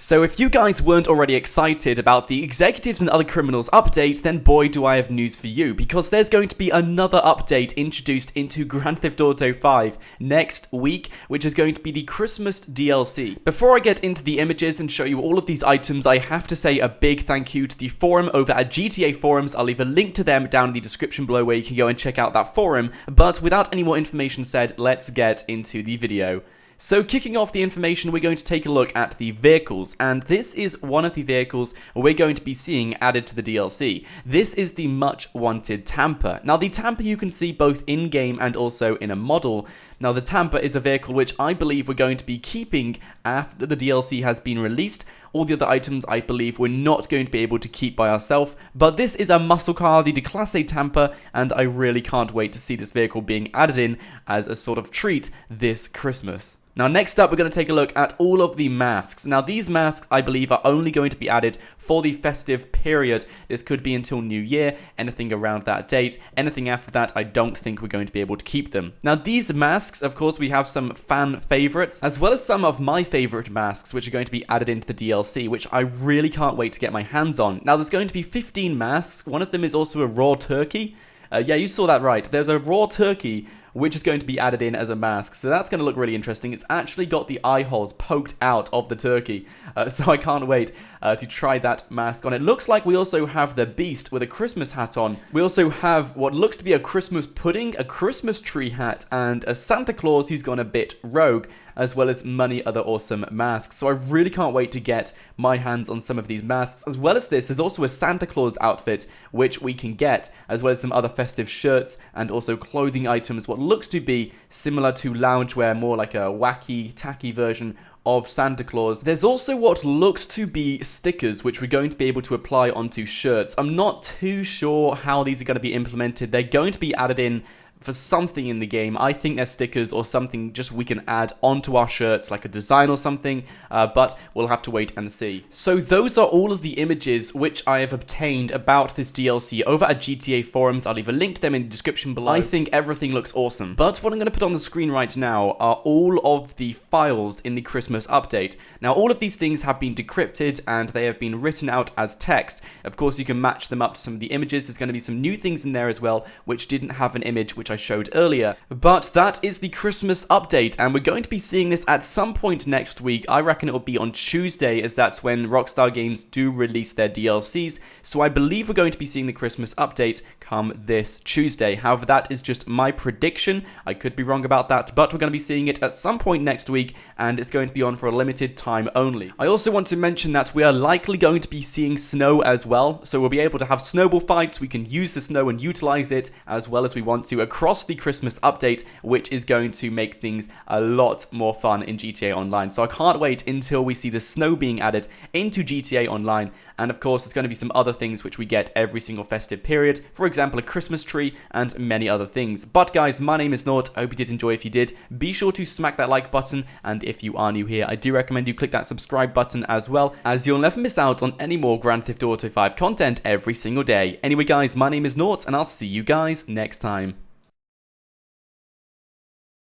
So if you guys weren't already excited about the Executives and Other Criminals update, then boy do I have news for you, because there's going to be another update introduced into Grand Theft Auto 5 next week, which is going to be the Christmas DLC. Before I get into the images and show you all of these items, I have to say a big thank you to the forum over at GTA Forums. I'll leave a link to them down in the description below where you can go and check out that forum, but without any more information said, let's get into the video. So kicking off the information, we're going to take a look at the vehicles, and this is one of the vehicles we're going to be seeing added to the DLC. This is the much wanted Tampa. Now the Tampa you can see both in-game and also in a model. Now the Tampa is a vehicle which I believe we're going to be keeping after the DLC has been released. All the other items I believe we're not going to be able to keep by ourselves, but this is a muscle car, the Class A Tampa, and I really can't wait to see this vehicle being added in as a sort of treat this Christmas. Now next up, we're going to take a look at all of the masks. Now these masks I believe are only going to be added for the festive period. This could be until New Year, anything around that date. Anything after that I don't think we're going to be able to keep them. Now these masks, of course, we have some fan favorites, as well as some of my favorite masks which are going to be added into the DLC, which I really can't wait to get my hands on. Now there's going to be 15 masks. One of them is also a raw turkey. Yeah, you saw that right. There's a raw turkey which is going to be added in as a mask. So that's going to look really interesting. It's actually got the eye holes poked out of the turkey. So I can't wait to try that mask on. It looks like we also have the Beast with a Christmas hat on. We also have what looks to be a Christmas pudding, a Christmas tree hat, and a Santa Claus who's gone a bit rogue, as well as many other awesome masks. So I really can't wait to get my hands on some of these masks. As well as this, there's also a Santa Claus outfit, which we can get, as well as some other festive shirts and also clothing items, what looks to be similar to loungewear, more like a wacky, tacky version of Santa Claus. There's also what looks to be stickers, which we're going to be able to apply onto shirts. I'm not too sure how these are going to be implemented. They're going to be added in for something in the game. I think they're stickers or something just we can add onto our shirts, like a design or something, but we'll have to wait and see. So those are all of the images which I have obtained about this DLC over at GTA Forums. I'll leave a link to them in the description below. I think everything looks awesome. But what I'm going to put on the screen right now are all of the files in the Christmas update. Now all of these things have been decrypted and they have been written out as text. Of course you can match them up to some of the images. There's going to be some new things in there as well which didn't have an image, which I showed earlier. But that is the Christmas update, and we're going to be seeing this at some point next week. I reckon it will be on Tuesday, as that's when Rockstar Games do release their DLCs. So I believe we're going to be seeing the Christmas update come this Tuesday. However, that is just my prediction. I could be wrong about that, but we're going to be seeing it at some point next week, and it's going to be on for a limited time only. I also want to mention that we are likely going to be seeing snow as well, so we'll be able to have snowball fights. We can use the snow and utilize it as well as we want to across the Christmas update, which is going to make things a lot more fun in GTA Online. So I can't wait until we see the snow being added into GTA Online. And of course, there's going to be some other things which we get every single festive period. For example, a Christmas tree and many other things. But guys, my name is Nort. I hope you did enjoy. If you did, be sure to smack that like button. And if you are new here, I do recommend you click that subscribe button as well, as you'll never miss out on any more Grand Theft Auto 5 content every single day. Anyway guys, my name is Nort, and I'll see you guys next time.